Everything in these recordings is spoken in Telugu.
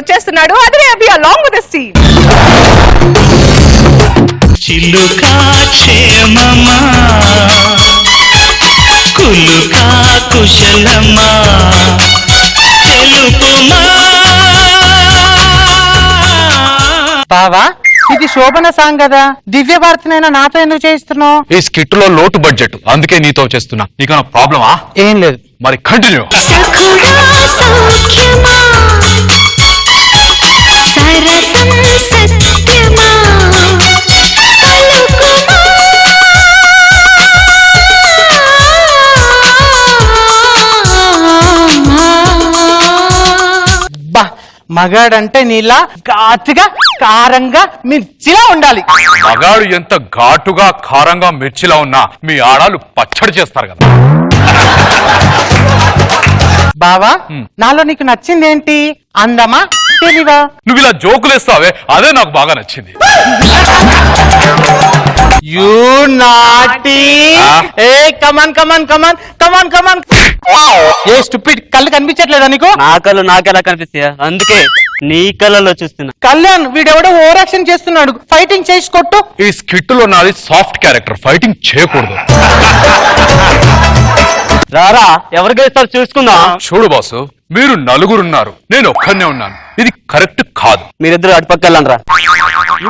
వచ్చేస్తున్నాడు. అదే Abhi along with this team. చిలుకా క్షేమమా కులుకా కుశలమా తెలుపుమా. బావా ఇది శోభన సాంగ్ కదా, దివ్య భారతినైనా నాతో ఎందుకు చేయిస్తున్నావు? ఈ స్కిట్ లో లోటు బడ్జెట్, అందుకే నీతో చేస్తున్నా. నీకన్నా ప్రాబ్లమా? ఏం లేదు. మరి కంటిన్యూ. మగాడంటే నీలా ఘాటుగా కారంగా మిర్చిలా ఉండాలి. మగాడు ఎంత ఘాటుగా కారంగా మిర్చిలా ఉన్నా మీ ఆడాలు పచ్చడి చేస్తారు కదా. బావా నాలో నీకు నచ్చింది ఏంటి? అందమా తెలివా? నువ్వు ఇలా జోకులేస్తావే అదే నాకు బాగా నచ్చింది. You naughty. A come on come on come on come on come on. A stupid, కళ్ళు కనిపించట్లేదా నీకు? నా కళ్ళు నాకెలా కనిపిస్తాయా? అందుకే నీ కళ్ళలో చూస్తున్నా. కళ్యాణ్ వీడెవడో ఓవర్ యాక్షన్ చేస్తున్నాడు. ఫైటింగ్ చేసి కొట్టు. ఈ స్కిట్ లో నాది సాఫ్ట్ క్యారెక్టర్, ఫైటింగ్ చేయకూడదు. రారా ఎవరు గెలుస్తారు చూసుకుందాం. చూడు బాసు, మీరు నలుగురున్నారు, నేను ఒక్కనే ఉన్నాను. ఇది కరెక్ట్ కాదు. మీరిద్దరు అటుపక్కెళ్ళండి రా.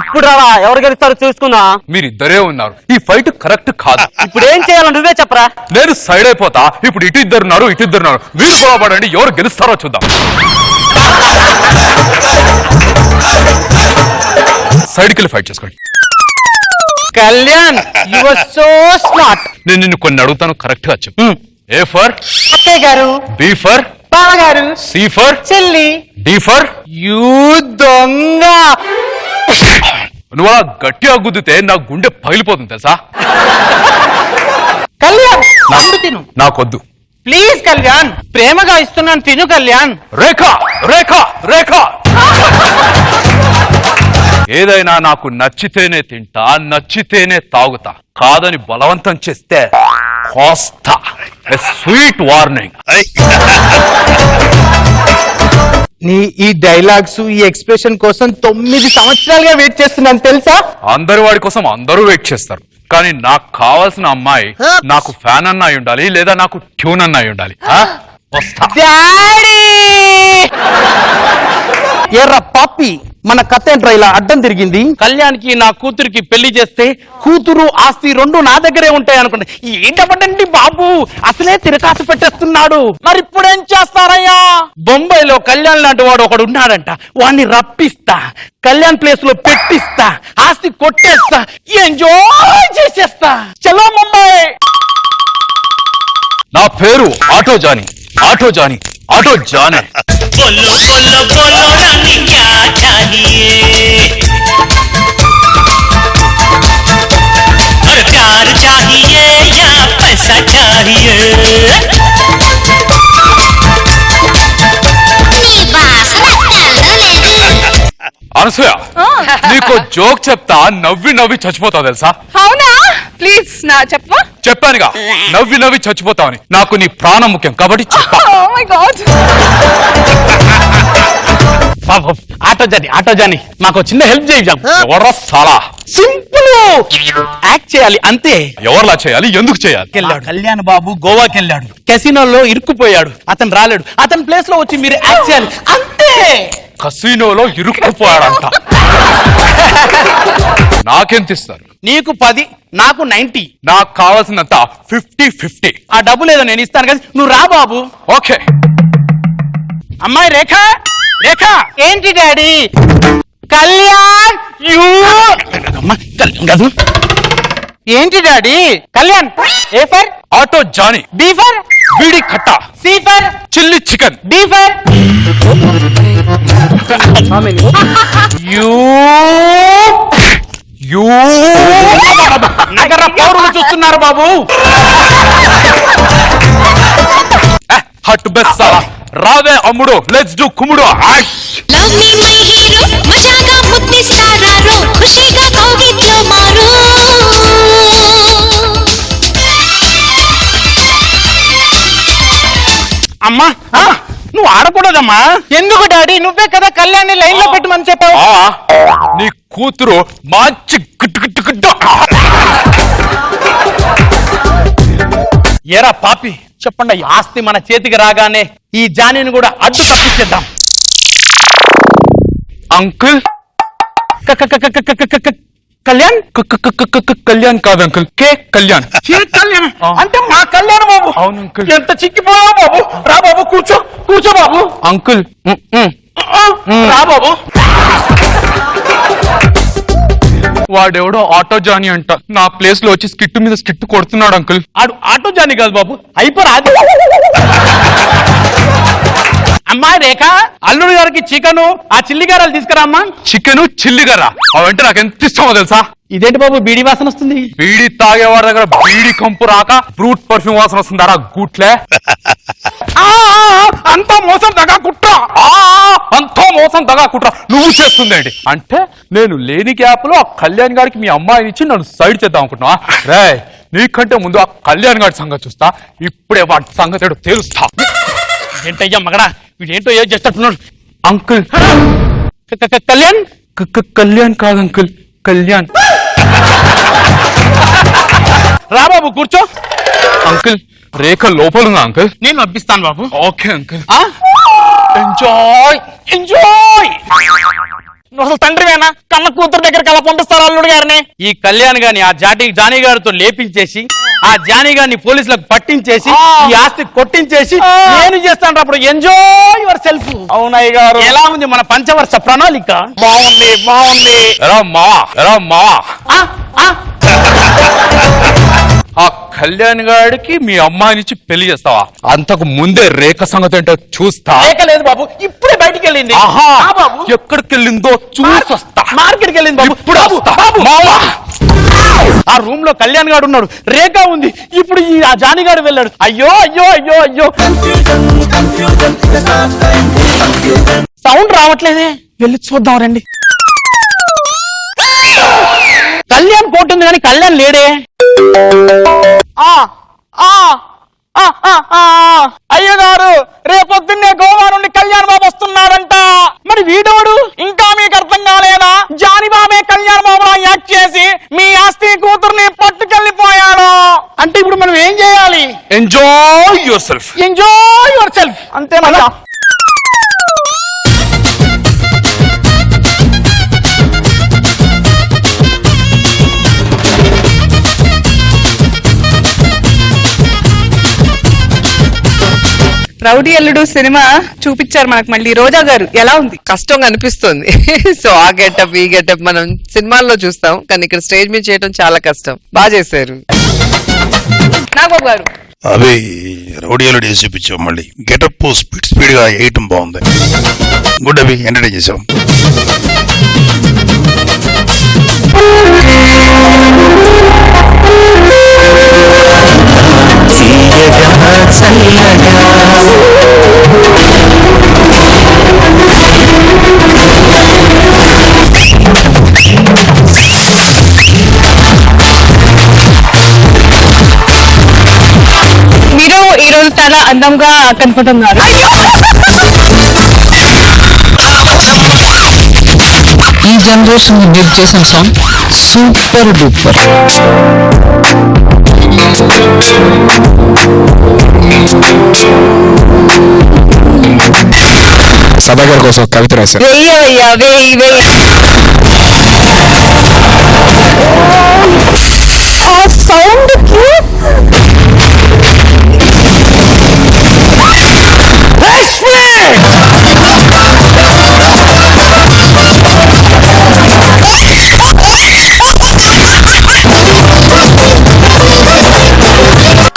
ఇప్పుడు రారా ఎవరు గెలుస్తారు చూసుకుందాం. మీరిద్దరే ఉన్నారు, ఈ ఫైట్ కరెక్ట్ కాదు. ఇప్పుడు ఏం చేయాలని నువ్వే చెప్పరా. నేను సైడ్ అయిపోతా. ఇప్పుడు ఇటు ఇద్దరున్నారు, ఇటు ఇద్దరున్నారు. మీరు గొడవపడండి, ఎవరు గెలుస్తారో చూద్దాం. సైడ్కి వెళ్ళి ఫైట్ చేసుకోండి. Kalyan you are so smart. నేను నిన్ను కొన్ని అడుగుతాను, కరెక్ట్ గా చెప్పు. ఏ ఫర్ అక్కయ్య గారు, బి ఫర్ బావ గారు, సి ఫర్ చెల్లి, డి ఫర్ యూ దొంగ. నువ్వు అలా గట్టిగా గుద్దితే నా గుండె పగిలిపోతుంది తెలుసా. కళ్యాణ్ పండు తిను. నాకొద్దు ప్లీజ్ కళ్యాణ్, ప్రేమగా ఇస్తున్నాను, తిను కళ్యాణ్. రేఖ రేఖ రేఖ. ఏదైనా నాకు నచ్చితేనే తింటా, నచ్చితేనే తాగుతా. కాదని బలవంతం చేస్తే కోస్తా. Sweet warning. నీ ఈ డైలాగ్స్, ఈ ఎక్స్ప్రెషన్ కోసం 9 సంవత్సరాలుగా వెయిట్ చేస్తున్నాను తెలుసా. అందరి వాడి కోసం అందరూ వెయిట్ చేస్తారు, కానీ నాకు కావాల్సిన అమ్మాయి నాకు ఫ్యాన్ అన్న అయి ఉండాలి, లేదా నాకు ట్యూన్ అన్న అయి ఉండాలి. వస్తా. డాడీ ఎర్ర పాపి, మన కథ ఏంట్రా ఇలా అడ్డం తిరిగింది? కళ్యాణ్కి నా కూతురికి పెళ్లి చేస్తే కూతురు ఆస్తి రెండు నా దగ్గరే ఉంటాయి అనుకుంటా. ఏంటండి బాబు, అసలే తిరకాసు పెట్టేస్తున్నాడు. మరి ఇప్పుడేం చేస్తారయ్యా? బొంబాయిలో కళ్యాణ్ లాంటి వాడు ఒకడు ఉన్నాడంట. వాడిని రప్పిస్తా, కళ్యాణ్ ప్లేస్ లో పెట్టిస్తా, ఆస్తి కొట్టేస్తా, ఎంజాయ్ చేసేస్తా. చలో ముంబై. నా పేరు auto Johnny. Auto Johnny, auto Johnny. बोलो बोलो बोलो रानी क्या चाहिए, और प्यार चाहिए या पैसा चाहिए. అనసూయ, నీకు జోక్ చెప్తా, నవ్వి నవ్వి చచ్చిపోతావు తెలుసా. అవునా? ప్లీజ్ నా చెప్పవా? చెప్పానుగా నవ్వి నవ్వి చచ్చిపోతావని. నాకు నీ ప్రాణం ముఖ్యం కాబట్టి చెప్పా. Oh my God. Auto Johnny మాకు చిన్న హెల్ప్ చేయించాం. ఎవరా సాలా? సింపుల్, యాక్ట్ చేయాలి అంతే. ఎవరిలా చేయాలి, ఎందుకు చేయాలి? కళ్యాణ్ బాబు గోవాకి వెళ్ళాడు, కెసినోలో ఇరుక్కుపోయాడు, అతను రాలేడు. అతని ప్లేస్ లో వచ్చి మీరు యాక్ట్ చేయాలి అంతే. కసినోలో ఇరుక్కుపోయాడంట. నాకెంత ఇస్తారు? నీకు 10, నాకు 90. నాకు కావాల్సినంత 50-50. ఆ డబ్బు లేదో నేను ఇస్తాను కదా, నువ్వు రా బాబు. ఓకే. అమ్మాయి రేఖ, రేఖ. ఏంటి డాడీ? కళ్యాణ్ యూ. కాదు. ఏంటి డాడీ? Kalyan A for auto Johnny, B for బీడి కట్ట, C for chilli chicken, D for you. నగర పౌరులు చూస్తున్నారు బాబు. హట్ బెస్ సాలా. రావే అమ్ముడు, లెట్స్ డు కుమ్ముడు. లవ్ మీ మై హీరో, మజాగా ముద్దిస్తారారో, ఖుషీగా కౌగిట్లో మారు. అమ్మా నువ్వు ఆడకూడదమ్మా. ఎందుకు డాడీ? నువ్వే కదా కళ్యాణ్ని లైన్ లో పెట్టమని చెప్పావు. నీ కూతురు మంచి గుడ్డు. ఏరా పాపి, చెప్పండి, ఈ ఆస్తి మన చేతికి రాగానే ఈ జానీని కూడా అడ్డు తప్పించేద్దాం. అంకుల్ కళ్యాణ్ కళ్యాణ్ కాదు అంకుల్, కే కళ్యాణ్. కళ్యాణ్ అంటే మా కళ్యాణ్ బాబు. అవును అంకుల్. ఎంత చిక్కిపోయావు బాబు. రా బాబు, కూర్చో కూర్చో బాబు. అంకుల్ రా బాబు. వాడెవడో ఆటో జానీ అంట నా ప్లేస్ లో వచ్చి స్కిట్ మీద స్కిట్ కొడుతున్నాడు అంకుల్. ఆడు ఆటో జాని కాదు బాబు, అయిపోరాదు. అమ్మాయి రేఖ, అల్లుడు గారికి చికెను ఆ చిల్లిగారాలు తీసుకురామ్మా. చికెన్ చిల్లిగరా అవంటే నాకు ఎంత ఇష్టమో తెలుసా? ఇదేంటి బాబు బీడి వాసన వస్తుంది? బీడి తాగేవాడి దగ్గర బీడి కంపు రాక ఫ్రూట్ పర్ఫ్యూమ్ వాసన వస్తుందారా గూట్లే. అంతా మోసం దగా కుట్ర. అంతా మోసం దగా కుట్ర నువ్వు చేస్తుందేంటి? అంటే నేను లేని గ్యాప్ లో ఆ కళ్యాణ్ గారికి మీ అమ్మాయిని ఇచ్చి నన్ను సైడ్ చేద్దాం అనుకుంటున్నా? రే, నీకంటే ముందు ఆ కళ్యాణ్ గారి సంగతి చూస్తా, ఇప్పుడే వాటి సంగతి ఏడో తేలుస్తా. ఏంటయ్యా మగడా, వీడేంటో ఏం చేస్తున్నాడు? అంకుల్ కళ్యాణ్ కళ్యాణ్ కాదు అంకుల్, కళ్యాణ్. రా బాబు కూర్చో. అంకుల్ రేఖ లోపలుందా అంకుల్? నేను పంపిస్తాను బాబు. Okay uncle. Enjoy enjoy. నువ్వు అసలు తండ్రివేనా? కన్న కూతురు దగ్గరికి అలా పంపిస్తారు అల్లుడు గారిని. ఈ కళ్యాణ్ గారిని ఆ జానీ గారితో లేపించేసి ఆ జానీ గారిని పోలీసులకు పట్టించేసి ఈ ఆస్తి కొట్టించేసి నేను చేస్తాను అప్పుడు ఎంజాయ్ యువర్ సెల్ఫ్. అవునయ్య గారు. ఎలా ఉంది మన పంచవర్ష ప్రణాళిక? బాగుంది బాగుంది. ఎరా మావా ఆ కళ్యాణ్ గారికి మీ అమ్మాయినిచ్చి పెళ్లి చేస్తావా? అంతకు ముందే రేఖ సంగతి ఏంటో చూస్తా. రేఖ లేదు బాబు, ఇప్పుడే బయటికి వెళ్ళింది. ఆహా, బాబు ఎక్కడికి వెళ్ళిందో చూసొస్తా. మార్కెట్కి వెళ్ళింది బాబు. ఇప్పుడు వస్తా. మావా, ఆ రూమ్ లో కళ్యాణ్ గారు ఉన్నాడు, రేఖ ఉంది, ఇప్పుడు ఈ ఆ జానీ గారు వెళ్ళాడు. అయ్యో అయ్యో అయ్యో అయ్యో, సౌండ్ రావట్లేదే. వెళ్ళి చూద్దాం రండి. కళ్యాణ్ పోతుంది కానీ కళ్యాణ్ లేడే. అయ్యగారు, రేపొద్దున్నే గోవా నుండి కళ్యాణ్ బాబు వస్తున్నాడంట. మరి వీడోడు ఇంకా మీకు అర్థం కాలేదా? జానీ బాబే కళ్యాణ్ బాబులా యాక్ట్ చేసి మీ ఆస్తి కూతుర్ని పట్టుకెళ్ళిపోయాడు. అంటే ఇప్పుడు మనం ఏం చేయాలి? Enjoy your self. Enjoy your self. అంతేనా? రౌడీ అల్లుడు సినిమా చూపించారు మనకు. మళ్ళీ రోజా గారు ఎలా ఉంది? కష్టంగా అనిపిస్తుంది. సో ఆ గెటప్ ఈ గెటప్ మనం సినిమాల్లో చూస్తాం, కానీ ఇక్కడ స్టేజ్ మీద చేయడం చాలా కష్టం. బాగా చేశారు. నాగబాబు గారు, అవి రౌడీలు వేసి చూపించాం. మళ్ళీ గెటప్ స్పీడ్ గా వేయటం బాగుంది. గుడ్, అవి ఎంటర్టైన్ చేసాం. మీరు ఈ రోజు చాలా అందంగా కనపడుతున్నారు. ఈ జనరేషన్ బిగ్ చేసిన సాంగ్ సూపర్ డూపర్. సదాగర్ కోసం కవిత రాశారు. వెయ్యవయ్యా వెయ్యి వెయ్యి. ఆ సౌండ్ కి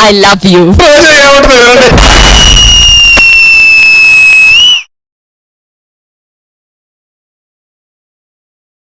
I love you.